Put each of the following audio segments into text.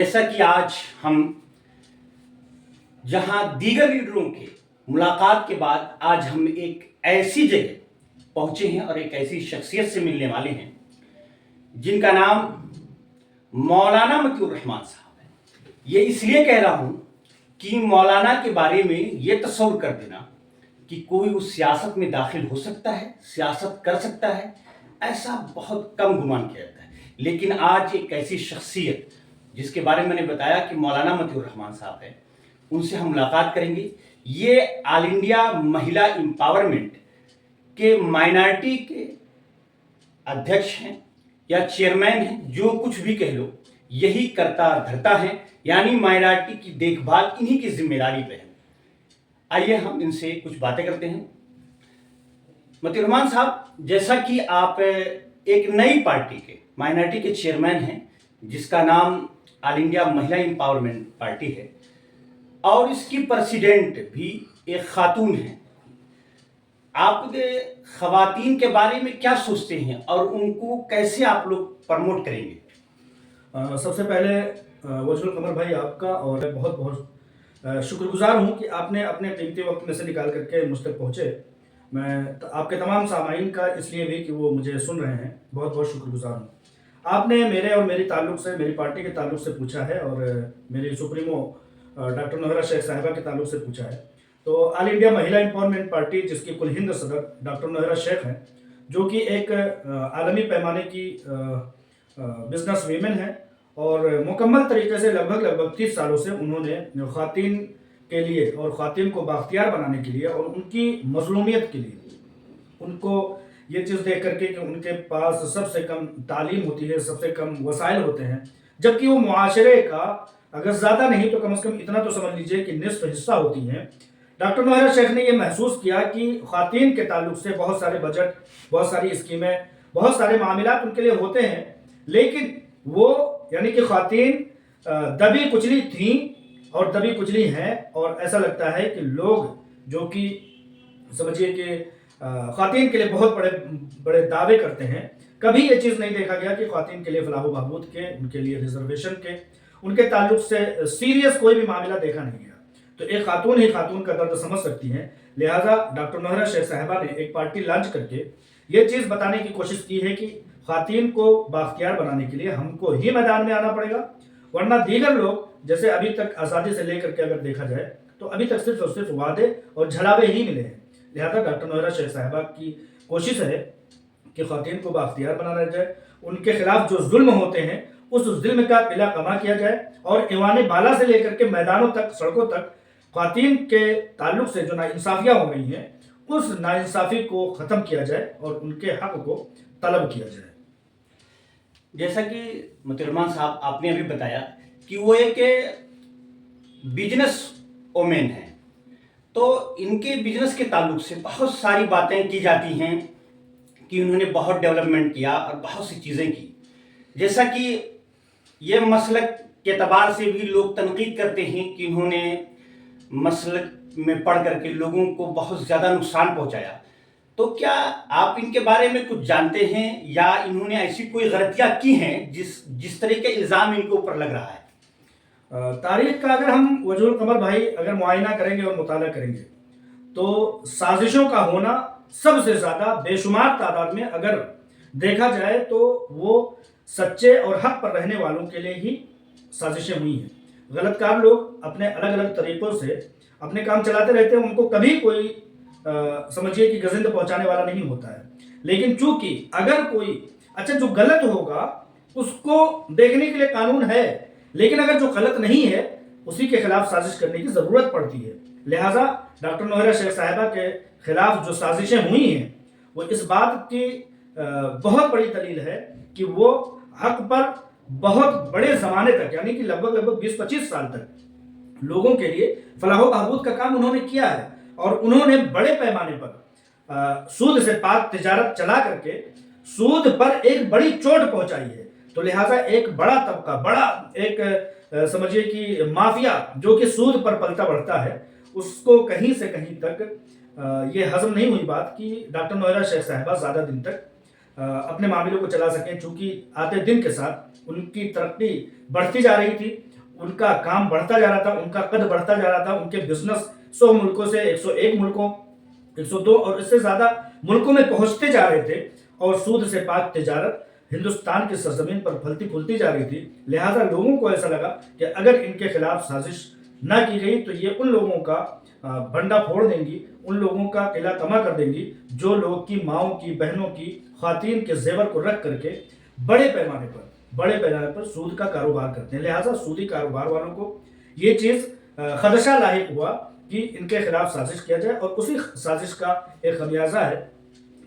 جیسا کہ آج ہم جہاں دیگر لیڈروں کے ملاقات کے بعد آج ہم ایک ایسی جگہ پہنچے ہیں اور ایک ایسی شخصیت سے ملنے والے ہیں جن کا نام مولانا مطیع الرحمان صاحب ہے۔ یہ اس لیے کہہ رہا ہوں کہ مولانا کے بارے میں یہ تصور کر دینا کہ کوئی اس سیاست میں داخل ہو سکتا ہے، سیاست کر سکتا ہے، ایسا بہت کم گمان کیا جاتا ہے۔ لیکن آج ایک ایسی شخصیت جس کے بارے میں نے بتایا کہ مولانا مطیع الرحمان صاحب ہے، ان سے ہم ملاقات کریں گے۔ یہ آل انڈیا مہیلا امپاورمنٹ کے مائنارٹی کے ادھیکش ہیں یا چیئرمین ہیں، جو کچھ بھی کہہ لو، یہی کرتا دھرتا ہے، یعنی مائنارٹی کی دیکھ بھال انہی کی ذمہ داری پہ ہے۔ آئیے ہم ان سے کچھ باتیں کرتے ہیں۔ مطیع الرحمان صاحب، جیسا کہ آپ ایک نئی پارٹی کے مائنارٹی کے چیئرمین ہیں جس کا نام آل انڈیا مہیلا امپاورمنٹ پارٹی ہے، اور اس کی پریسیڈنٹ بھی ایک خاتون ہیں، آپ خواتین کے بارے میں کیا سوچتے ہیں اور ان کو کیسے آپ لوگ پروموٹ کریں گے؟ سب سے پہلے وجہ القمر بھائی آپ کا اور بہت بہت شکر گزار ہوں کہ آپ نے اپنے قیمتی وقت میں سے نکال کر کے مجھ تک پہنچے۔ میں آپ کے تمام سامعین کا اس لیے بھی کہ وہ مجھے سن رہے ہیں بہت بہت شکر گزار ہوں۔ آپ نے میرے اور میری تعلق سے، میری پارٹی کے تعلق سے پوچھا ہے اور میری سپریمو ڈاکٹر نوہرا شیخ صاحبہ کے تعلق سے پوچھا ہے۔ تو آل انڈیا مہیلا امپاورمنٹ پارٹی، جس کی کل ہند صدر ڈاکٹر نوہرا شیخ ہیں، جو کہ ایک عالمی پیمانے کی بزنس ویمن ہے اور مکمل طریقے سے لگ بھگ 30 سالوں سے انہوں نے خواتین کے لیے اور خواتین کو بااختیار بنانے کے لیے اور ان کی مظلومیت کے لیے، ان کو یہ چیز دیکھ کر کے کہ ان کے پاس سب سے کم تعلیم ہوتی ہے، سب سے کم وسائل ہوتے ہیں، جبکہ وہ معاشرے کا اگر زیادہ نہیں تو کم از کم اتنا تو سمجھ لیجئے کہ نصف حصہ ہوتی ہیں۔ ڈاکٹر نوہرا شیخ نے یہ محسوس کیا کہ خواتین کے تعلق سے بہت سارے بجٹ، بہت ساری اسکیمیں، بہت سارے معاملات ان کے لیے ہوتے ہیں، لیکن وہ یعنی کہ خواتین دبی کچلی تھیں اور دبی کچلی ہیں، اور ایسا لگتا ہے کہ لوگ جو کہ سمجھیے کہ خواتین کے لیے بہت بڑے دعوے کرتے ہیں، کبھی یہ چیز نہیں دیکھا گیا کہ خواتین کے لیے فلاح و بہبود کے، ان کے لیے ریزرویشن کے، ان کے تعلق سے سیریس کوئی بھی معاملہ دیکھا نہیں گیا۔ تو ایک خاتون ہی خاتون کا درد سمجھ سکتی ہیں، لہٰذا ڈاکٹر نوہرا شیخ صاحبہ نے ایک پارٹی لانچ کر کے یہ چیز بتانے کی کوشش کی ہے کہ خواتین کو بااختیار بنانے کے لیے ہم کو ہی میدان میں آنا پڑے گا، ورنہ دیگر لوگ جیسے ابھی تک آزادی سے لے کر کے اگر دیکھا جائے تو ابھی تک صرف اور صرف وعدے اور جھلاوے ہی ملے ہیں۔ لہذا ڈاکٹر نوہرا شیخ صاحبہ کی کوشش ہے کہ خواتین کو بااختیار بنانا جائے، ان کے خلاف جو ظلم ہوتے ہیں اس ظلم کا قلع کما کیا جائے، اور ایوان بالا سے لے کر کے میدانوں تک، سڑکوں تک خواتین کے تعلق سے جو ناانصافیاں ہو رہی ہیں اس ناانصافی کو ختم کیا جائے اور ان کے حق کو طلب کیا جائے۔ جیسا کہ مطیع الرحمان صاحب آپ نے ابھی بتایا کہ وہ ایک بزنس وومن ہیں، تو ان کے بزنس کے تعلق سے بہت ساری باتیں کی جاتی ہیں کہ انہوں نے بہت ڈیولپمنٹ کیا اور بہت سی چیزیں کی، جیسا کہ یہ مسلک کے اعتبار سے بھی لوگ تنقید کرتے ہیں کہ انہوں نے مسلک میں پڑھ کر کے لوگوں کو بہت زیادہ نقصان پہنچایا۔ تو کیا آپ ان کے بارے میں کچھ جانتے ہیں یا انہوں نے ایسی کوئی غلطیاں کی ہیں جس طرح کے الزام ان کے اوپر لگ رہا ہے؟ تاریخ کا اگر ہم وجہ القمر بھائی اگر معائنہ کریں گے اور مطالعہ کریں گے تو سازشوں کا ہونا سب سے زیادہ بے شمار تعداد میں اگر دیکھا جائے تو وہ سچے اور حق پر رہنے والوں کے لیے ہی سازشیں ہوئی ہیں۔ غلط کار لوگ اپنے الگ الگ طریقوں سے اپنے کام چلاتے رہتے ہیں، ان کو کبھی کوئی سمجھیے کہ گزند پہنچانے والا نہیں ہوتا ہے، لیکن چونکہ اگر کوئی جو غلط ہوگا اس کو دیکھنے کے لیے قانون ہے، لیکن اگر جو غلط نہیں ہے اسی کے خلاف سازش کرنے کی ضرورت پڑتی ہے۔ لہٰذا ڈاکٹر نوہرا شیخ صاحبہ کے خلاف جو سازشیں ہوئی ہیں وہ اس بات کی بہت بڑی دلیل ہے کہ وہ حق پر بہت بڑے زمانے تک، یعنی کہ لگ بھگ 20-25 سال تک لوگوں کے لیے فلاح و بہبود کا کام انہوں نے کیا ہے، اور انہوں نے بڑے پیمانے پر سود سے پاک تجارت چلا کر کے سود پر ایک بڑی چوٹ پہنچائی ہے۔ تو لہٰذا ایک بڑا طبقہ، بڑا ایک سمجھیے کہ مافیا جو کہ سود پر پلتا بڑھتا ہے، اس کو کہیں سے کہیں تک یہ ہضم نہیں ہوئی بات کہ ڈاکٹر نوہرا شیخ صاحبہ زیادہ دن تک اپنے معاملوں کو چلا سکیں، چونکہ آتے دن کے ساتھ ان کی ترقی بڑھتی جا رہی تھی ان کا کام بڑھتا جا رہا تھا, ان کا قد بڑھتا جا رہا تھا, ان کے بزنس 100 ملکوں سے 101 ملکوں, 102 اور اس سے زیادہ ملکوں میں پہنچتے جا رہے تھے, اور سود سے پاک تجارت ہندوستان کی سرزمین پر پھلتی پھولتی جا رہی تھی. لہٰذا لوگوں کو ایسا لگا کہ اگر ان کے خلاف سازش نہ کی گئی تو یہ ان لوگوں کا بھنڈا پھوڑ دیں گی, ان لوگوں کا قلعہ تباہ کر دیں گی جو لوگ کی ماؤں کی, بہنوں کی, خواتین کے زیور کو رکھ کر کے بڑے پیمانے پر سود کا کاروبار کرتے ہیں. لہٰذا سودی کاروبار والوں کو یہ چیز خدشہ لاحق ہوا کہ ان کے خلاف سازش کیا جائے, اور اسی سازش کا ایک خمیازہ ہے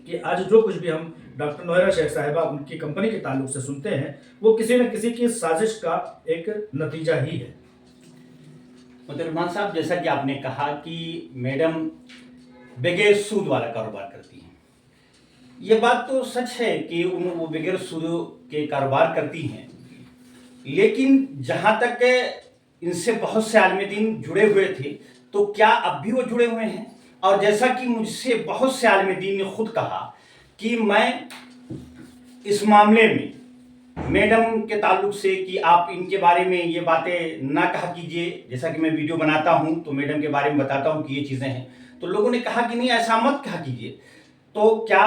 کہ آج جو کچھ بھی ہم ڈاکٹر نوحیرہ شیخ صاحبہ ان کی کمپنی کے تعلق سے سنتے ہیں وہ کسی نہ کسی کی سازش کا ایک نتیجہ ہی ہے. رحمان صاحب, جیسا کہ آپ نے کہا کہ میڈم بغیر سود والا کاروبار کرتی ہیں, یہ بات تو سچ ہے کہ وہ بغیر سود کے کاروبار کرتی ہیں, لیکن جہاں تک ان سے بہت سے عالم دین جڑے ہوئے تھے تو کیا اب بھی وہ جڑے ہوئے ہیں؟ اور جیسا کہ مجھ سے بہت سے عالم دین نے خود کہا کہ میں اس معاملے میں میڈم کے تعلق سے کہ آپ ان کے بارے میں یہ باتیں نہ کہا کیجئے, جیسا کہ میں ویڈیو بناتا ہوں تو میڈم کے بارے میں بتاتا ہوں کہ یہ چیزیں ہیں, تو لوگوں نے کہا کہ نہیں ایسا مت کہا کیجئے. تو کیا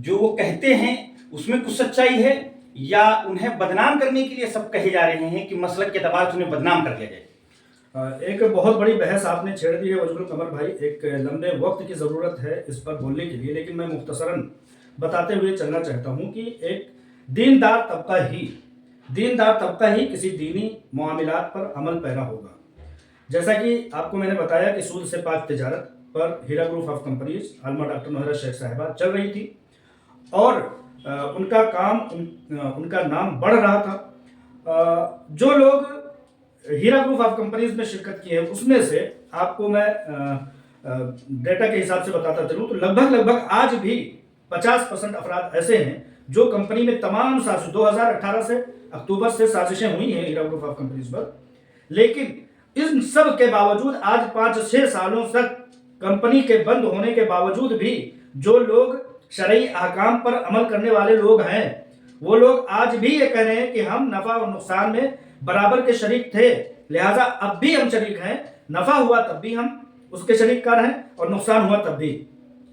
جو وہ کہتے ہیں اس میں کچھ سچائی ہے, یا انہیں بدنام کرنے کے لیے سب کہے جا رہے ہیں کہ مسلک کے اعتبار سے انہیں بدنام کر دیا جائے؟ ایک بہت بڑی بحث آپ نے چھیڑ دی ہے وجہ القمر بھائی. ایک لمبے وقت کی ضرورت ہے اس پر بولنے کے لیے, لیکن میں مختصراً بتاتے ہوئے چلنا چاہتا ہوں کہ ایک دیندار طبقہ ہی کسی دینی معاملات پر عمل پیرا ہوگا. جیسا کہ آپ کو میں نے بتایا کہ سود سے پاک تجارت پر ہیرا group of companies Allama doctor نوحیرہ شیخ صاحبہ چل رہی تھی, اور ان کا کام, ان کا نام بڑھ رہا تھا. جو لوگ ہیرا گروپ آف کمپنیز میں شرکت کی ہے اس میں سے آپ کو میں ڈیٹا کے حساب سے بتاتا چلوں تو لگ بھگ آج بھی 50% افراد ایسے ہیں جو کمپنی میں تمام 2018 سے اکتوبر سے سازشیں ہوئی ہیں ہیرا گروپ آف کمپنیز پر, لیکن ان سب کے باوجود آج 5-6 سالوں تک کمپنی کے بند ہونے کے باوجود بھی جو لوگ شرعی احکام پر عمل کرنے والے لوگ ہیں وہ لوگ آج بھی یہ کہہ رہے ہیں کہ ہم نفع اور نقصان میں برابر کے شریک تھے, لہٰذا اب بھی ہم شریک ہیں. نفع ہوا تب بھی ہم اس کے شریک کار ہیں اور نقصان ہوا تب بھی.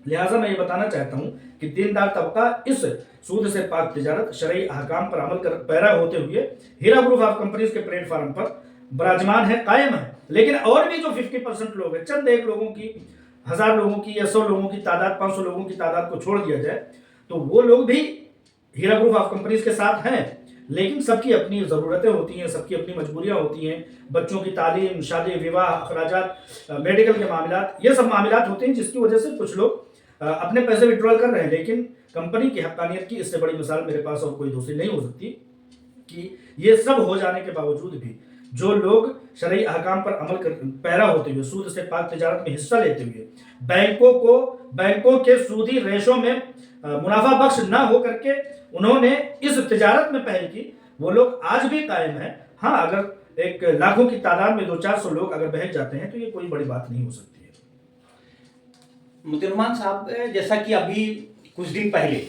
لہٰذا میں یہ بتانا چاہتا ہوں کہ دیندار طبقہ اس سود سے پاک تجارت شرعی احکام پر عمل کر پیرا ہوتے ہوئے ہیرا گروپ آف کمپنیز کے پلیٹ فارم پر براجمان ہے, قائم ہے. لیکن اور بھی جو 50% لوگ ہیں, چند ایک لوگوں کی, 1000 لوگوں کی یا 100 لوگوں کی تعداد, 500 لوگوں کی تعداد کو چھوڑ دیا جائے تو وہ لوگ بھی ہیرا گروپ آف کمپنیز کے ساتھ ہیں, لیکن سب کی اپنی ضرورتیں ہوتی ہیں, سب کی اپنی مجبوریاں ہوتی ہیں. بچوں کی تعلیم, شادی وواہ, اخراجات, میڈیکل کے معاملات, یہ سب معاملات ہوتے ہیں جس کی وجہ سے کچھ لوگ اپنے پیسے وڈرال کر رہے ہیں. لیکن کمپنی کی حقانیت کی اس سے بڑی مثال میرے پاس اور کوئی دوسری نہیں ہو سکتی کہ یہ سب ہو جانے کے باوجود بھی جو لوگ شرعی احکام پر عمل پیرا ہوتے ہوئے سود سے پاک تجارت میں حصہ لیتے ہوئے بینکوں کے سودی ریشوں میں منافع بخش نہ ہو کر کے انہوں نے اس تجارت میں پہل کی, وہ لوگ آج بھی قائم ہیں. ہاں, اگر ایک لاکھوں کی تعداد میں 200-400 لوگ اگر بہک جاتے ہیں تو یہ کوئی بڑی بات نہیں ہو سکتی ہے. رحمان صاحب, جیسا کہ ابھی کچھ دن پہلے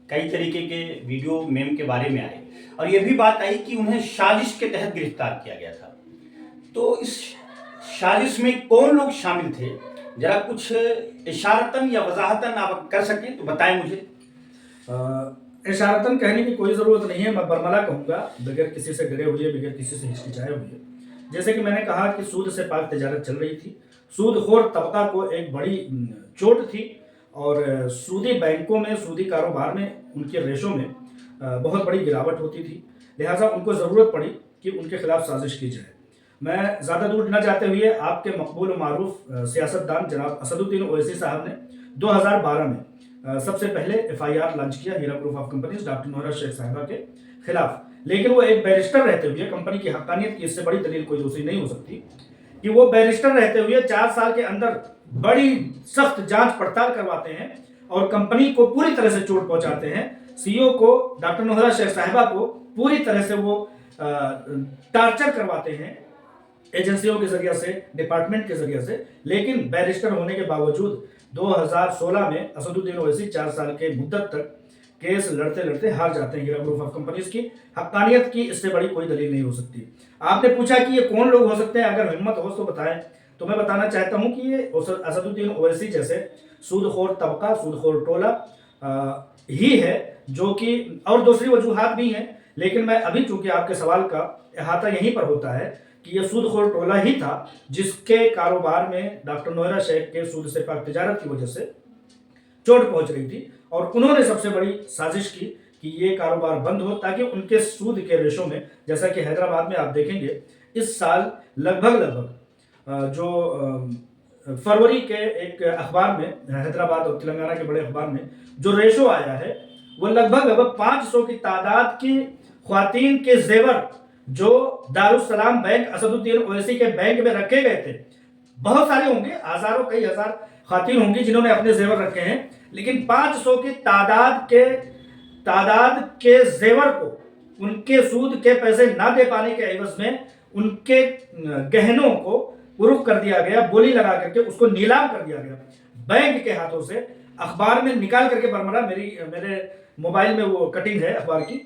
کئی طریقے کے ویڈیو میم کے بارے میں آئے اور یہ بھی بات آئی کہ انہیں سازش کے تحت گرفتار کیا گیا تھا, تو اس سازش میں کون لوگ شامل تھے, ذرا کچھ اشارتاً یا وضاحتاً آپ کر سکیں تو بتائیں مجھے. اشارتاً کہنے کی کوئی ضرورت نہیں ہے, میں برملا کہوں گا, بغیر کسی سے ڈرے ہوئے, بغیر کسی سے ہچکچائے ہوئے. جیسے کہ میں نے کہا کہ سود سے پاک تجارت چل رہی تھی, سود خور طبقہ کو ایک بڑی چوٹ تھی, اور سودی بینکوں میں, سودی کاروبار میں ان کے ریشوں میں بہت بڑی گراوٹ ہوتی تھی. لہٰذا ان کو ضرورت پڑی کہ ان کے خلاف سازش کی جائے. میں زیادہ دور نہ جاتے ہوئے آپ کے مقبول و معروف سیاستدان جناب اسد الدین اویسی صاحب نے 2012 میں سب سے پہلے FIR لانچ کیا ہیرا گروپ آف کمپنیز ڈاکٹر نوحیرہ شیخ صاحبہ کے خلاف. لیکن وہ ایک بیرسٹر رہتے ہوئے, کمپنی کی حقانیت کی اس سے بڑی دلیل کوئی دوسری نہیں ہو سکتی کہ وہ بیرسٹر رہتے ہوئے 4 سال کے اندر بڑی سخت جانچ پڑتال کرواتے ہیں اور کمپنی کو پوری طرح سے چوٹ پہنچاتے ہیں. CEO کو, ڈاکٹر نوحیرہ شیخ صاحبہ کو پوری طرح سے وہ ٹارچر کرواتے ہیں ایجنسیوں کے ذریعے سے, ڈپارٹمنٹ کے ذریعے سے. لیکن بیرسٹر ہونے کے باوجود 2016 میں اسد الدین اویسی 4 سال کے مدت تک केस लड़ते लड़ते हार जाते हैं हीरा ग्रुप ऑफ कंपनीज की। हक्कानियत की इससे बड़ी कोई दलील नहीं हो सकती। आपने पूछा कि ये कौन लोग हो सकते हैं, अगर हिम्मत हो तो बताएं। तो मैं बताना चाहता हूं कि ये असदुद्दीन ओवैसी जैसे सूदखोर तबका, सूदखोर टोला ही है, जो कि और दूसरी वजूहात भी हैं, लेकिन मैं अभी चूंकि आपके सवाल का अहाता यहीं पर होता है कि यह सूदखोर टोला ही था जिसके कारोबार में डॉक्टर नोहरा शेख के सूद से पाक तिजारत की वजह से चोट पहुंच रही थी, और उन्होंने सबसे बड़ी साजिश की कि ये कारोबार बंद हो ताकि उनके सूद के रेशो में, जैसा कि हैदराबाद में आप देखेंगे इस साल लगभग जो फरवरी के एक अखबार में, हैदराबाद और तेलंगाना के बड़े अखबार में जो रेशो आया है वो लगभग 500 की तादाद की ख्वातीन के जेवर जो दारुस्सलाम बैंक असदुद्दीन ओवैसी के बैंक में रखे गए थे, बहुत सारे होंगे, हजारों कई हजार खातिन होंगी जिन्होंने अपने जेवर रखे हैं, लेकिन 500 की तादाद के जेवर को उनके सूद के पैसे ना दे पाने के एवज में उनके गहनों को कुरुक कर दिया गया, बोली लगा करके उसको नीलाम कर दिया गया बैंक के हाथों से। अखबार में निकाल करके बरमरा मेरे मोबाइल में वो कटिंग है अखबार की,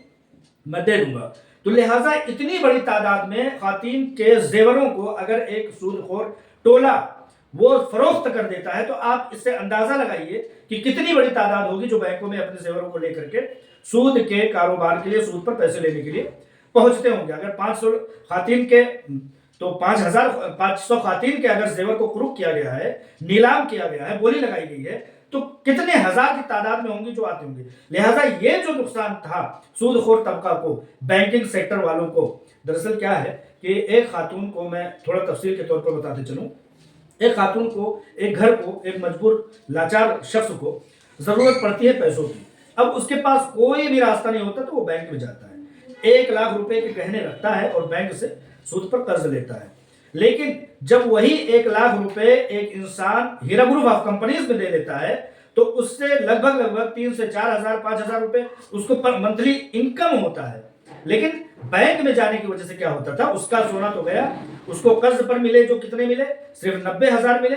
मैं दे दूंगा। तो लिहाजा इतनी बड़ी तादाद में खातिन के जेवरों को अगर एक सूदखोर टोला वो फरोख्त कर देता है तो आप इससे अंदाजा लगाइए कि कितनी बड़ी तादाद होगी जो बैंकों में अपने जेवरों को लेकर के सूद के कारोबार के लिए, सूद पर पैसे लेने के लिए पहुंचते होंगे। अगर 500 खातिन के तो 500 खातिन के अगर जेवर को कुरुक किया गया है, नीलाम किया गया है, बोली लगाई गई है, तो कितने हजार की तादाद में होंगी जो आती होंगी। लिहाजा ये जो नुकसान था सूदखोर तबका को, बैंकिंग सेक्टर वालों को, दरअसल क्या है कि एक खातून को, मैं थोड़ा तफसील के तौर पर बताते चलूं, एक खातून को, एक घर को, एक मजबूर लाचार शख्स को जरूरत पड़ती है पैसों की। अब उसके पास कोई भी रास्ता नहीं होता तो वो बैंक में जाता है, 1 लाख रुपए के गहने रखता है और बैंक से सूद पर कर्ज लेता है। लेकिन जब वही 1 लाख रुपए एक इंसान हीरा ग्रुप ऑफ कंपनीज में दे लेता है तो उससे लगभग 3 से 4 हजार 5 हजार रुपए उसको पर मंथली इनकम होता है। लेकिन बैंक में जाने की वजह से क्या होता था, उसका सोना तो गया, उसको कर्ज पर मिले जो कितने मिले, सिर्फ 90 हजार मिले,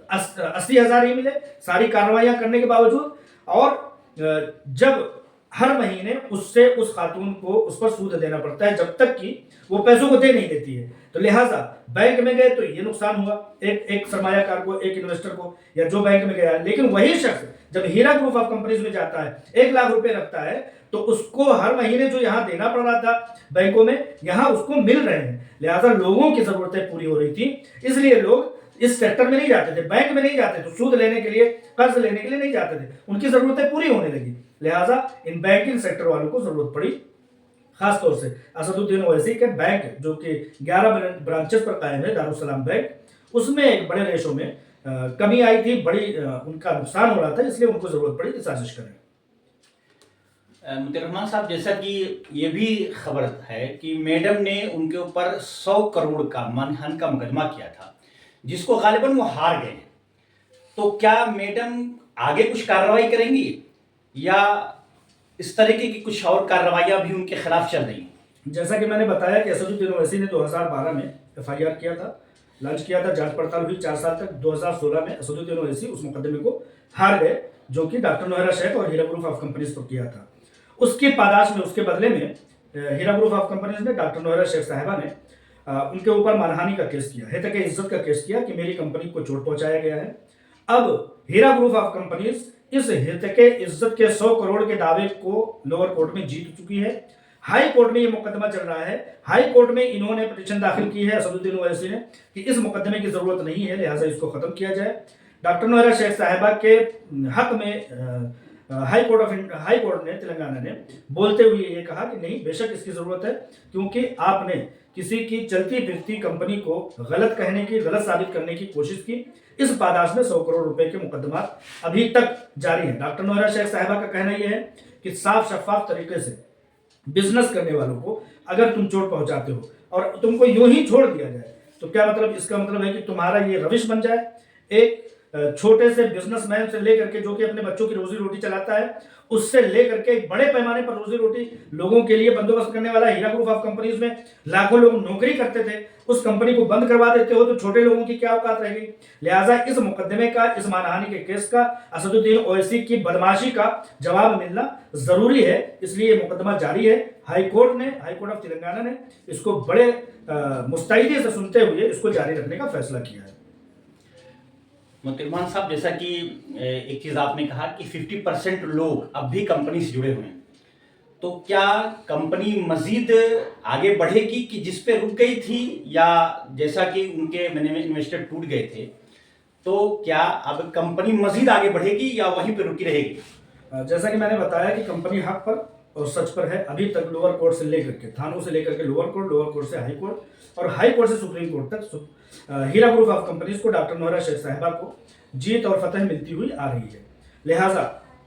80 हजार ही मिले सारी कार्रवाइयां करने के बावजूद। और जब हर महीने उससे उस खातून को उस पर सूद देना पड़ता है जब तक कि वो पैसों को दे नहीं देती है। तो लिहाजा बैंक में गए तो ये नुकसान हुआ एक सरमायाकार को, एक इन्वेस्टर को, या जो बैंक में गया। लेकिन वही शख्स जब हीरा ग्रुप ऑफ कंपनीज में जाता है, 1 लाख रुपए रखता है, तो उसको हर महीने जो यहाँ देना पड़ रहा था बैंकों में, यहाँ उसको मिल रहे हैं। लिहाजा लोगों की जरूरतें पूरी हो रही थी, इसलिए लोग इस सेक्टर में नहीं जाते थे, बैंक में नहीं जाते थे, सूद लेने के लिए, कर्ज लेने के लिए नहीं जाते थे, उनकी जरूरतें पूरी होने लगी। लिहाजा इन बैंकिंग सेक्टर वालों को जरूरत पड़ी, खासतौर से असदुद्दीन ओवैसी के बैंक जो कि 11 ब्रांचेस पर कायम है दारुस्सलाम बैंक, उसमें एक बड़े रेशो में कमी आई थी, बड़ी उनका नुकसान हो रहा था, इसलिए उनको जरूरत पड़ी कि साजिश करें। मुफ्ती रहमान साहब, जैसा कि ये भी खबर है कि मैडम ने उनके ऊपर 100 करोड़ का मानहानि का मुकदमा किया था जिसको गालिबन वो हार गए, तो क्या मैडम आगे कुछ कार्रवाई करेंगी या इस तरीके की कुछ और कार्रवाइयां भी उनके खिलाफ चल रही हैं? जैसा कि मैंने बताया कि असदुद्दीन ओवैसी ने 2012 में FIR किया था, लॉन्च किया था, जांच पड़ताल हुई 4 साल तक। 2016 में असदुद्दीन ओवैसी उस मुकदमे को हार गए जो कि डॉक्टर नोहरा शेख और हीरा ग्रुप ऑफ कंपनीज पर किया था। उसकी पादाश में, उसके बदले में हीरा ग्रुप ऑफ कंपनीज ने डॉक्टर नोहरा शेख साहिबा ने उनके ऊपर मानहानि का केस किया, हेतक इज्जत का केस किया कि मेरी कंपनी को चोट पहुंचाया गया है। अब हीरा ग्रुप ऑफ कंपनीज इस हेतक इज्जत के 100 करोड़ के दावे को लोअर कोर्ट में जीत चुकी है। हाई कोर्ट में ये मुकदमा चल रहा है। हाई कोर्ट में इन्होंने पिटीशन दाखिल की है असदुद्दीन ओवैसी ने कि इस मुकदमे की जरूरत नहीं है, लिहाजा इसको खत्म किया जाए। डॉक्टर नोहरा शेख साहिबा के हक में हाई कोर्ट ने, तेलंगाना ने बोलते हुए ये कहा कि नहीं, बेशक इसकी जरूरत है, क्योंकि आपने किसी की चलती फिरती कंपनी को गलत कहने की, गलत साबित करने की कोशिश की। इस पादाश में 100 करोड़ रुपए के मुकदमा अभी तक जारी है। डॉक्टर नोहरा शेख साहिबा का कहना यह है कि साफ शफाफ तरीके से बिजनेस करने वालों को अगर तुम चोट पहुंचाते हो और तुमको यूं ही छोड़ दिया जाए तो क्या मतलब, इसका मतलब है कि तुम्हारा ये रविश बन जाए। एक छोटे से बिजनेसमैन से लेकर के जो कि अपने बच्चों की रोजी रोटी चलाता है, उससे लेकर के एक बड़े पैमाने पर रोजी रोटी लोगों के लिए बंदोबस्त करने वाला हीरा ग्रुप ऑफ कंपनीज में लाखों लोग नौकरी करते थे, उस कंपनी को बंद करवा देते हो तो छोटे लोगों की क्या औकात रहेगी। लिहाजा इस मुकदमे का, इस मानहानि के केस का, असदुद्दीन ओवैसी की बदमाशी का जवाब मिलना जरूरी है। इसलिए ये मुकदमा जारी है। हाई कोर्ट ऑफ तेलंगाना ने इसको बड़े मुस्तैदी से सुनते हुए इसको जारी रखने का फैसला किया है। मुतिरमान साहब, जैसा कि एक चीज़ आपने कहा कि 50% लोग अब भी कंपनी से जुड़े हुए हैं, तो क्या कंपनी मजीद आगे बढ़ेगी कि जिस पे रुक गई थी, या जैसा कि उनके इन्वेस्टर टूट गए थे, तो क्या अब कंपनी मजीद आगे बढ़ेगी या वहीं पे रुकी रहेगी? जैसा कि मैंने बताया कि कंपनी हक पर और सच पर है। अभी तक लोअर कोर्ट से लेकर के, थानों से लेकर के लोअर कोर्ट से हाई कोर्ट और हाई कोर्ट से सुप्रीम कोर्ट तक हीरा ग्रुप ऑफ कंपनीज को, डॉक्टर नोहरा शेख साहिबा को जीत और फतह मिलती हुई आ रही है। लिहाजा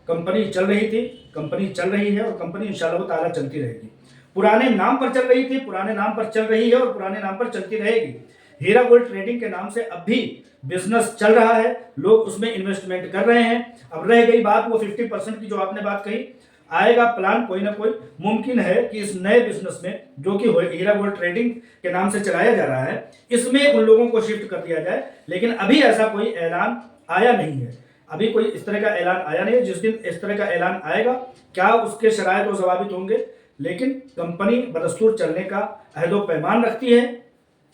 कंपनी चल रही थी, कंपनी चल रही है और कंपनी इंशाअल्लाह ताला चलती रहेगी। पुराने नाम पर चल रही थी, पुराने नाम पर चल रही है और पुराने नाम पर चलती रहेगी। हीरा गोल्ड ट्रेडिंग के नाम से अब भी बिजनेस चल रहा है, लोग उसमें इन्वेस्टमेंट कर रहे हैं। अब रह गई बात वो 50% की जो आपने बात कही, आएगा प्लान कोई ना कोई। मुमकिन है कि इस नए बिजनेस में जो कि हीरा गोल्ड ट्रेडिंग के नाम से चलाया जा रहा है, इसमें उन लोगों को शिफ्ट कर दिया जाए, लेकिन अभी ऐसा कोई ऐलान आया नहीं है। अभी कोई इस तरह का ऐलान आया नहीं है। जिस दिन इस तरह का ऐलान आएगा, क्या उसके शराइत और ज़वाबित होंगे, लेकिन कंपनी बदस्तूर चलने का अहदो पैमान रखती है।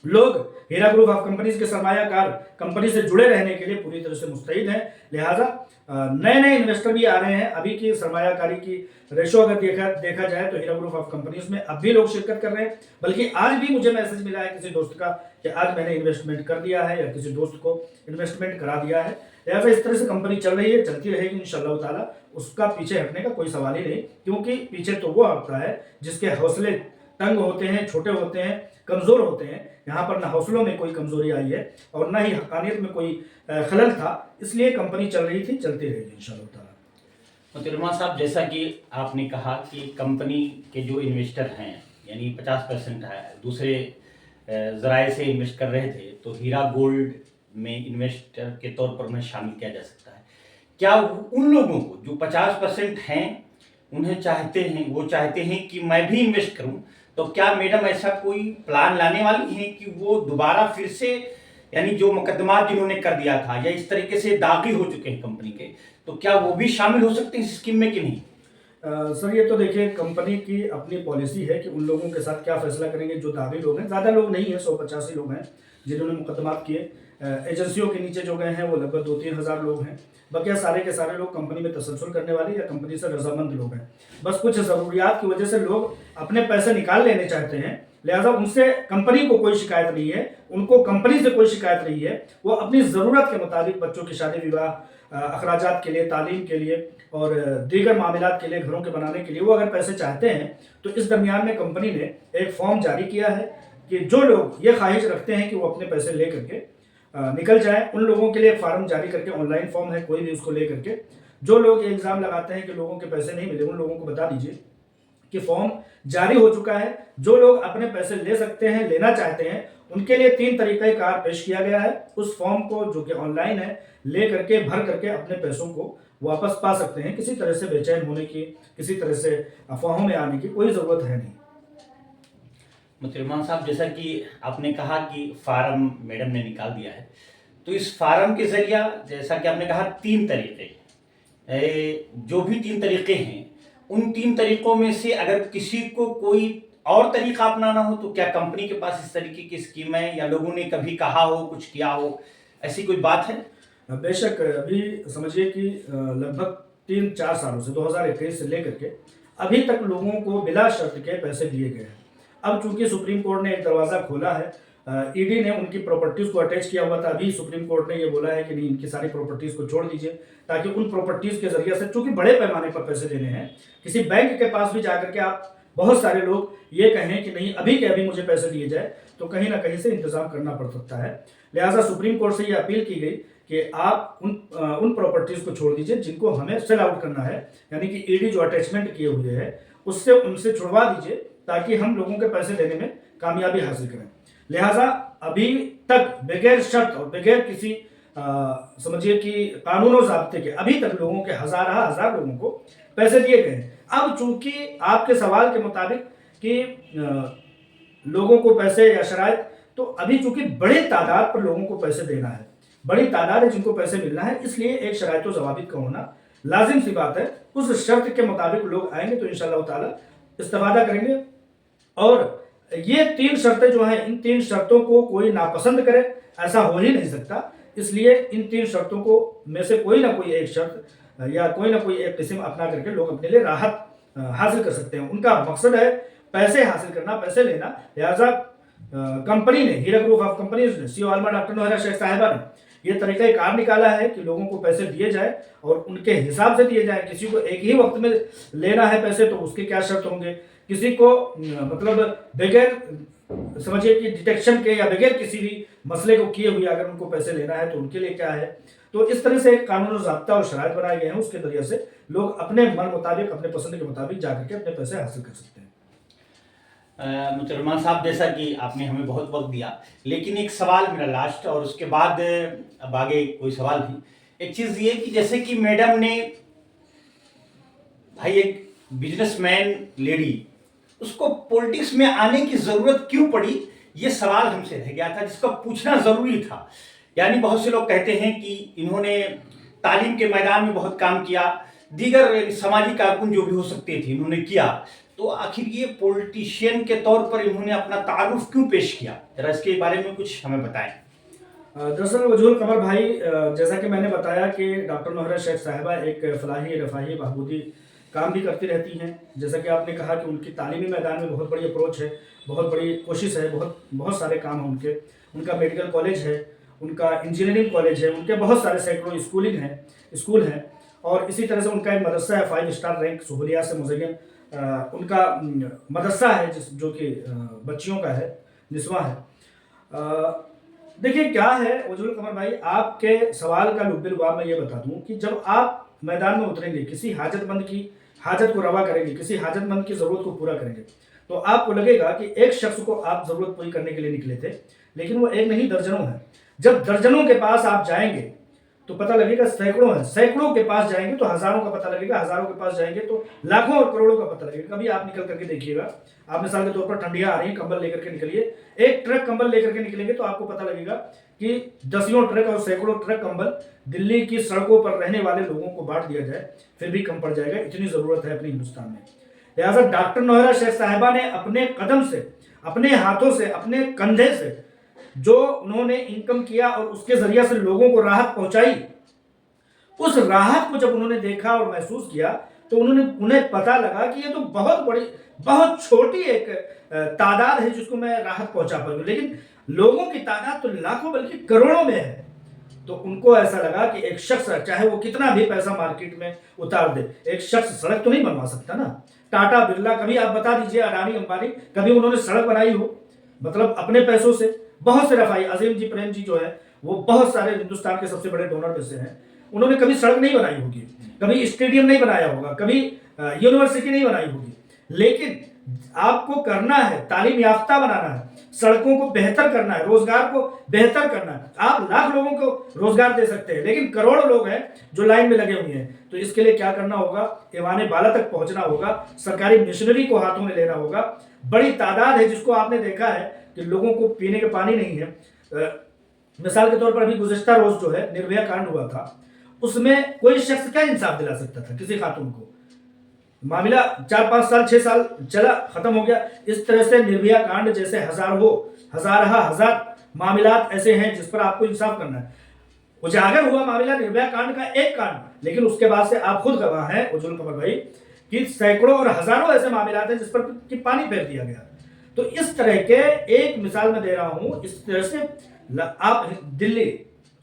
लोग हीरा ग्रुप ऑफ कंपनीज के सरमायाकार कंपनी से जुड़े रहने के लिए पूरी तरह से मुस्तैद हैं। लिहाजा नए नए इन्वेस्टर भी आ रहे हैं। अभी की सरमायाकारी की रेशो अगर देखा जाए तो हीरा ग्रुप ऑफ कंपनीज में अब भी लोग शिरकत कर रहे हैं। बल्कि आज भी मुझे मैसेज मिला है किसी दोस्त का कि आज मैंने इन्वेस्टमेंट कर दिया है, या किसी दोस्त को इन्वेस्टमेंट करा दिया है। लिहाजा इस तरह से कंपनी चल रही है, चलती रहेगी इंशाअल्लाह ताला। उसका पीछे हटने का कोई सवाल ही नहीं, क्योंकि पीछे तो वो हटता है जिसके हौसले तंग होते हैं, छोटे होते हैं, कमज़ोर होते हैं। यहाँ पर ना हौसलों में कोई कमज़ोरी आई है और ना ही हकानियत में कोई खलल था। इसलिए कंपनी चल रही थी, चलती रहेगी इंशाअल्लाह ताला। मुतिरमा साहब, जैसा कि आपने कहा कि कंपनी के जो इन्वेस्टर हैं, यानी 50% है, दूसरे ज़राए से इन्वेस्ट कर रहे थे, तो हीरा गोल्ड में इन्वेस्टर के तौर पर उन्हें शामिल किया जा सकता है। क्या उन लोगों को जो 50% हैं, उन्हें वो चाहते हैं कि मैं भी इन्वेस्ट करूं, तो क्या मैडम ऐसा कोई प्लान लाने वाली हैं कि वो दोबारा फिर से, यानी जो मुकदमा जिन्होंने कर दिया था या इस तरीके से दागी हो चुके हैं कंपनी के, तो क्या वो भी शामिल हो सकते हैं इस स्कीम में कि नहीं? सर, ये तो देखिए कंपनी की अपनी पॉलिसी है कि उन लोगों के साथ क्या फैसला करेंगे जो दागी लोग हैं। ज़्यादा लोग नहीं हैं, 185 लोग हैं जिन्होंने मुकदमात किए। एजेंसियों के नीचे जो गए हैं वो लगभग 2-3 हज़ार लोग हैं। बकिया सारे के सारे लोग कंपनी में तसल्सल करने वाले या कंपनी से रजामंद लोग हैं। बस कुछ ज़रूरियात की वजह से लोग अपने पैसे निकाल लेने चाहते हैं। लिहाजा उनसे कंपनी को कोई शिकायत नहीं है, उनको कंपनी से कोई शिकायत नहीं है। वो अपनी ज़रूरत के मुताबिक बच्चों की शादी विवाह, अखराजात के लिए, तालीम के लिए और दीगर मामलात के लिए, घरों के बनाने के लिए वो अगर पैसे चाहते हैं, तो इस दरमियान में कंपनी ने एक फॉर्म जारी किया है कि जो लोग ये ख्वाहिश रखते हैं कि वो अपने पैसे ले करके निकल जाए, उन लोगों के लिए एक फार्म जारी करके, ऑनलाइन फॉर्म है, कोई भी उसको ले करके, जो लोग ये इल्ज़ाम लगाते हैं कि लोगों के पैसे नहीं मिले, उन लोगों को बता दीजिए कि फॉर्म जारी हो चुका है। जो लोग अपने पैसे ले सकते हैं, लेना चाहते हैं, उनके लिए 3 तरीक़ाकार पेश किया गया है। उस फॉर्म को जो कि ऑनलाइन है, ले करके, भर करके अपने पैसों को वापस पा सकते हैं। किसी तरह से बेचैन होने की, किसी तरह से अफवाहों में आने की कोई ज़रूरत है नहीं। मुतिरमान साहब, जैसा कि आपने कहा कि फार्म मैडम ने निकाल दिया है, तो इस फार्म के ज़रिया, जैसा कि आपने कहा 3 तरीक़े, जो भी 3 तरीक़े हैं, उन 3 तरीक़ों में से अगर किसी को कोई और तरीक़ा अपनाना हो, तो क्या कंपनी के पास इस तरीके की स्कीम है, या लोगों ने कभी कहा हो, कुछ किया हो, ऐसी कोई बात है? बेशक, अभी समझिए कि लगभग 3-4 सालों से 2021 से लेकर के अभी तक लोगों को बिला शर्त के पैसे दिए गए हैं। अब चूंकि सुप्रीम कोर्ट ने एक दरवाज़ा खोला है, ईडी ने उनकी प्रॉपर्टीज़ को अटैच किया हुआ था। अभी सुप्रीम कोर्ट ने ये बोला है कि नहीं, इनकी सारी प्रॉपर्टीज़ को छोड़ दीजिए, ताकि उन प्रॉपर्टीज़ के ज़रिए से, चूंकि बड़े पैमाने पर पैसे देने हैं, किसी बैंक के पास भी जाकर के आप, बहुत सारे लोग ये कहें कि नहीं अभी के अभी मुझे पैसे दिए जाए, तो कहीं ना कहीं से इंतज़ाम करना पड़ सकता है। लिहाजा सुप्रीम कोर्ट से ये अपील की गई कि आप उन प्रॉपर्टीज़ को छोड़ दीजिए जिनको हमें सेल आउट करना है, यानी कि ईडी जो अटैचमेंट किए हुए है उससे उनसे छुड़वा दीजिए, ताकि हम लोगों के पैसे लेने में कामयाबी हासिल करें। लिहाजा अभी तक बगैर शर्त और बगैर किसी समझिए कि कानून और ज़ाब्ते के अभी तक लोगों के हज़ार लोगों को पैसे दिए गए हैं। अब चूँकि आपके सवाल के मुताबिक कि लोगों को पैसे या शराइत, तो अभी चूँकि बड़ी तादाद पर लोगों को पैसे देना है, बड़ी तादाद है जिनको पैसे मिलना है, इसलिए एक शराइत व ज़वाबित का होना लाज़िम सी बात है। उस शर्त के मुताबिक लोग आएँगे तो इंशाअल्लाह ताला इस्तिफ़ादा करेंगे। और ये 3 शर्तें जो हैं, इन 3 शर्तों को कोई नापसंद करे, ऐसा हो ही नहीं सकता। इसलिए इन 3 शर्तों को में से कोई ना कोई एक शर्त या कोई ना कोई एक किस्म अपना करके लोग अपने लिए राहत हासिल कर सकते हैं। उनका मकसद है पैसे हासिल करना, पैसे लेना। लिहाजा कंपनी ने, हीरा ग्रुप ऑफ कंपनीज ने, सीईओ आलमा डॉक्टर नौहरा शेख साहिबा ने ये तरीक़ाकार निकाला है कि लोगों को पैसे दिए जाए और उनके हिसाब से दिए जाए। किसी को एक ही वक्त में लेना है पैसे तो उसके क्या शर्त होंगे, किसी को मतलब बगैर समझिए कि डिटेक्शन के या बगैर किसी भी मसले को किए हुए अगर उनको पैसे लेना है तो उनके लिए क्या है। तो इस तरह से कानून ज़ाब्ता और शराइत बनाए गए हैं, उसके ज़रिए से लोग अपने मन मुताबिक, अपने पसंद के मुताबिक जाकर के अपने पैसे हासिल कर सकते हैं। मुसलमान साहब, जैसा कि आपने हमें बहुत वक्त दिया, लेकिन एक सवाल मेरा लास्ट, और उसके बाद अब आगे कोई सवाल नहीं। एक चीज़ ये कि जैसे कि मैडम ने, भाई एक बिजनेसमैन लेडी, उसको पॉलिटिक्स में आने की ज़रूरत क्यों पड़ी, ये सवाल हमसे रह गया था जिसका पूछना ज़रूरी था। यानी बहुत से लोग कहते हैं कि इन्होंने तालीम के मैदान में बहुत काम किया, दीगर समाजी कारकुन जो भी हो सकते थे इन्होंने किया, तो आखिर ये पॉलिटिशियन के तौर पर इन्होंने अपना तारुफ क्यों पेश किया, जरा इसके बारे में कुछ हमें बताएं। दरअसल वजूल कमर भाई, जैसा कि मैंने बताया कि डॉक्टर नौहरा शेख साहिबा एक फलाही, रफ़ाही, बहबूदी काम भी करती रहती हैं। जैसा कि आपने कहा कि उनकी तालीमी मैदान में बहुत बड़ी अप्रोच है, बहुत बड़ी कोशिश है, बहुत सारे काम हैं उनके। उनका मेडिकल कॉलेज है, उनका इंजीनियरिंग कॉलेज है, उनके बहुत सारे सैकड़ों स्कूल हैं और इसी तरह से उनका एक मदरसा है 5 स्टार रैंक सहूलियात से मुज़य्यन उनका मदरसा है जो कि बच्चियों का है, निस्वां है। देखिए क्या है वजूल कमर भाई, आपके सवाल का लुब्बिल-लुबाब मैं ये बता दूं कि जब आप मैदान में उतरेंगे, किसी हाजतमंद की हाजत को रवा करेंगे, किसी हाजतमंद की ज़रूरत को पूरा करेंगे, तो आपको लगेगा कि एक शख्स को आप ज़रूरत पूरी करने के लिए निकले थे, लेकिन वो एक नहीं दर्जनों हैं। जब दर्जनों के पास आप जाएंगे तो पता लगेगा सैकड़ों हैं, सैकड़ों के पास जाएंगे तो हज़ारों का पता लगेगा, हज़ारों के पास जाएंगे तो लाखों और करोड़ों का पता लगेगा। कभी आप निकल करके देखिएगा, आप मिसाल के तौर पर ठंडियाँ आ रही हैं, कंबल लेकर के निकलिए, एक ट्रक कंबल लेकर के निकलेंगे तो आपको पता लगेगा कि दसियों ट्रक और सैकड़ों ट्रक कंबल दिल्ली की सड़कों पर रहने वाले लोगों को बांट दिया जाए फिर भी कम पड़ जाएगा, इतनी ज़रूरत है अपने हिंदुस्तान में। लिहाजा डॉक्टर नौहरा शेख साहिबा ने अपने कदम से, अपने हाथों से, अपने कंधे से जो उन्होंने इनकम किया और उसके जरिए से लोगों को राहत पहुंचाई, उस राहत को जब उन्होंने देखा और महसूस किया तो उन्हें पता लगा कि ये तो बहुत छोटी एक तादाद है जिसको मैं राहत पहुंचा पाऊँ, लेकिन लोगों की तादाद तो लाखों बल्कि करोड़ों में है। तो उनको ऐसा लगा कि एक शख्स चाहे वो कितना भी पैसा मार्केट में उतार दे, एक शख्स सड़क तो नहीं बनवा सकता ना। टाटा बिरला, कभी आप बता दीजिए, अडानी अंबानी, कभी उन्होंने सड़क बनाई हो मतलब अपने पैसों से? बहुत से रफाई, अजीम जी, प्रेम जी जो है वो बहुत सारे हिंदुस्तान के सबसे बड़े डोनर में से हैं, उन्होंने कभी सड़क नहीं बनाई होगी, कभी स्टेडियम नहीं बनाया होगा, कभी यूनिवर्सिटी नहीं बनाई होगी, लेकिन आपको करना है, तालीम याफ्ता बनाना है, सड़कों को बेहतर करना है, रोजगार को बेहतर करना है। आप लाख लोगों को रोजगार दे सकते हैं, लेकिन करोड़ों लोग हैं जो लाइन में लगे हुए हैं। तो इसके लिए क्या करना होगा, ईवान बाला तक पहुंचना होगा, सरकारी मिशनरी को हाथों में लेना होगा। बड़ी तादाद है जिसको आपने देखा है कि लोगों को पीने का पानी नहीं है। मिसाल के तौर पर अभी गुज़िश्ता रोज जो है निर्भया कांड हुआ था, उसमें कोई शख्स क्या इंसाफ दिला सकता था किसी खातून को? मामला 4-5 साल 6 साल चला, खत्म हो गया। इस तरह से निर्भया कांड जैसे हजार मामलात ऐसे हैं जिस पर आपको इंसाफ करना है। उजागर हुआ मामला निर्भया कांड का एक कांड, लेकिन उसके बाद से आप खुद गवाह हैं उज्जवल कमर भाई कि सैकड़ों और हजारों ऐसे मामलात हैं जिस पर कि पानी फेर दिया गया। तो इस तरह के एक मिसाल मैं दे रहा हूं। इस तरह से आप Delhi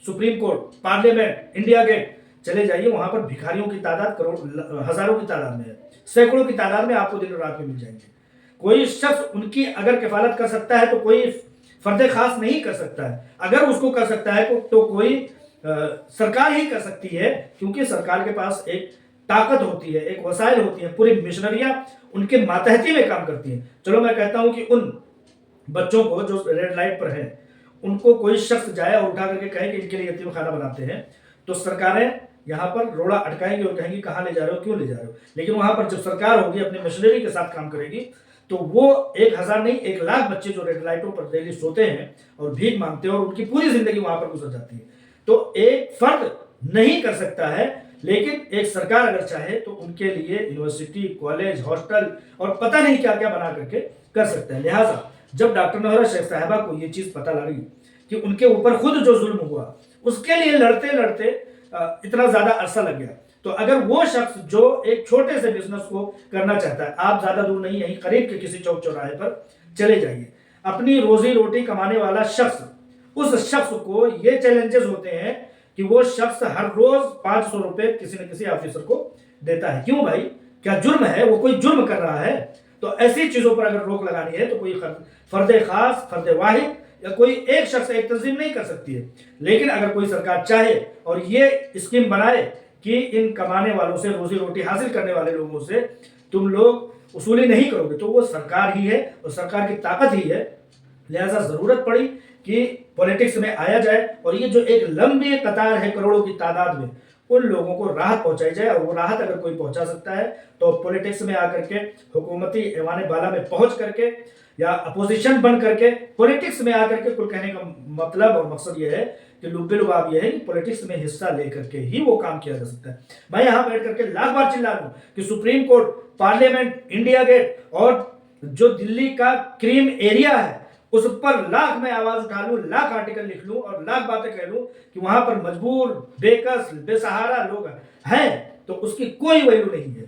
Supreme Court, parliament, India Gate चले जाइए, वहां पर भिखारियों की तादाद करोड़ हजारों की तादाद में है, सैकड़ों की तादाद में आपको दिन रात में मिल जाएंगे। कोई शख्स उनकी अगर किफालत कर सकता है तो कोई फर्द खास नहीं कर सकता है। अगर उसको कर सकता है तो कोई सरकार ही कर सकती है, क्योंकि सरकार के पास एक ताकत होती है, एक वसाइल होती है, पूरी मिशनरियां उनके मातहती में काम करती हैं। चलो मैं कहता हूं कि उन बच्चों को जो रेड लाइट पर हैं ان کو کوئی شخص جائے اور اٹھا کر کے کہے کہ ان کے لیے یتیم خانہ بناتے ہیں تو سرکاریں یہاں پر روڑا اٹکائیں گی اور کہیں گی کہاں لے جا رہے ہو، کیوں لے جا رہے ہو. لیکن وہاں پر جب سرکار ہوگی اپنے مشنری کے ساتھ کام کرے گی تو وہ 1,000 نہیں 1,00,000 بچے جو ریڈ لائٹوں پر ڈیلی سوتے ہیں اور بھیک مانگتے ہیں اور ان کی پوری زندگی وہاں پر گزر جاتی ہے. تو ایک فرد نہیں کر سکتا ہے، لیکن ایک سرکار اگر چاہے تو ان کے لیے یونیورسٹی، کالج، ہاسٹل اور پتہ نہیں کیا کیا بنا کر کے کر سکتے ہیں. لہٰذا جب ڈاکٹر نوحہ شیخ صاحبہ کو یہ چیز پتہ لگی کہ ان کے اوپر خود جو ظلم ہوا اس کے لیے لڑتے لڑتے اتنا زیادہ عرصہ لگ گیا، تو اگر وہ شخص جو ایک چھوٹے سے بزنس کو کرنا چاہتا ہے، آپ زیادہ دور نہیں یہیں قریب کے کسی چوک چوراہے پر چلے جائیے، اپنی روزی روٹی کمانے والا شخص، اس شخص کو یہ چیلنجز ہوتے ہیں کہ وہ شخص ہر روز 500 روپے کسی نہ کسی آفیسر کو دیتا ہے. کیوں بھائی؟ کیا جرم ہے؟ وہ کوئی جرم کر رہا ہے؟ تو ایسی چیزوں پر اگر روک لگانی ہے تو کوئی فرد خاص، فرد واحد یا کوئی ایک شخص ایک تنظیم نہیں کر سکتی ہے. لیکن اگر کوئی سرکار چاہے اور یہ اسکیم بنائے کہ ان کمانے والوں سے، روزی روٹی حاصل کرنے والے لوگوں سے تم لوگ وصولی نہیں کرو گے، تو وہ سرکار ہی ہے اور سرکار کی طاقت ہی ہے. لہذا ضرورت پڑی کہ پولیٹکس میں آیا جائے اور یہ جو ایک لمبی قطار ہے کروڑوں کی تعداد میں، ان لوگوں کو راحت پہنچائی جائے. اور وہ راحت اگر کوئی پہنچا سکتا ہے تو پولیٹکس میں آ کر کے، حکومتی ایوان بالا میں پہنچ کر کے یا اپوزیشن بن کر کے پولیٹکس میں آ کر کے، کل کہنے کا مطلب اور مقصد یہ ہے کہ لب لباب یہ ہے کہ پولیٹکس میں حصہ لے کر کے ہی وہ کام کیا جا سکتا ہے. میں یہاں بیٹھ کر کے لاکھ بار چلا لوں کہ supreme court, parliament, India gate اور جو دلی کا کریم ایریا ہے اس پر لاکھ میں آواز اٹھا لوں، لاکھ آرٹیکل لکھ لوں اور لاکھ باتیں کہہ لوں کہ وہاں پر مجبور، بے کس، بے سہارا لوگ ہیں، تو اس کی کوئی ویلو نہیں ہے.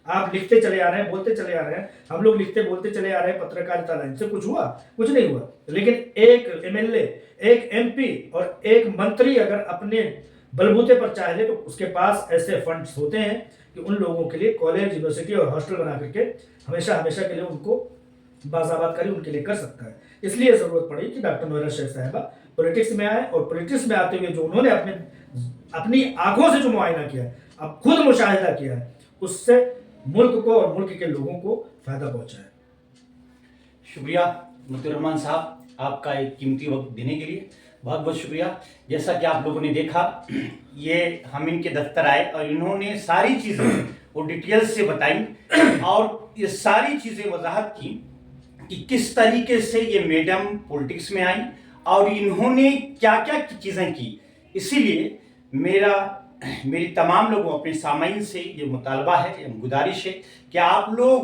آپ لکھتے چلے آ رہے ہیں، بولتے چلے آ رہے ہیں، ہم لوگ لکھتے بولتے چلے آ رہے ہیں پترکاریتا لائن سے، کچھ ہوا؟ کچھ نہیں ہوا. لیکن ایک MLA، ایک MP اور ایک منتری اگر اپنے بلبوتے پر چاہ لے تو اس کے پاس ایسے فنڈز ہوتے ہیں کہ ان لوگوں کے لیے کالج، یونیورسٹی اور ہاسٹل بنا کر کے ہمیشہ ہمیشہ کے لیے ان کو باضابط کاری ان کے لیے کر سکتا ہے. اس لیے ضرورت پڑی کہ ڈاکٹر نوحہ شیخ صاحبہ پولیٹکس میں آئے اور پولیٹکس میں آتے ہوئے جو انہوں نے اپنی آنکھوں سے جو معائنہ کیا ہے، اب خود مشاہدہ کیا ہے، اس سے ملک کو اور ملک کے لوگوں کو فائدہ پہنچا ہے. شکریہ مطیع الرحمان صاحب، آپ کا ایک قیمتی وقت دینے کے لیے بہت بہت شکریہ. جیسا کہ آپ لوگوں نے دیکھا، یہ ہم ان کے دفتر آئے اور انہوں نے ساری چیزیں وہ ڈیٹیل سے بتائی اور یہ ساری چیزیں وضاحت کی کہ کس طریقے سے یہ میڈم پولیٹکس میں آئیں اور انہوں نے کیا کیا چیزیں کی. اسی لیے میری تمام لوگوں، اپنے سامعین سے یہ مطالبہ ہے، یہ گزارش ہے کہ آپ لوگ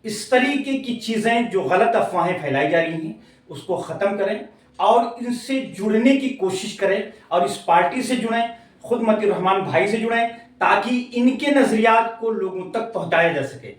اس طریقے کی چیزیں جو غلط افواہیں پھیلائی جا رہی ہیں اس کو ختم کریں اور ان سے جڑنے کی کوشش کریں اور اس پارٹی سے جڑیں، خود مطیع الرحمان بھائی سے جڑیں تاکہ ان کے نظریات کو لوگوں تک پہنچایا جا سکے.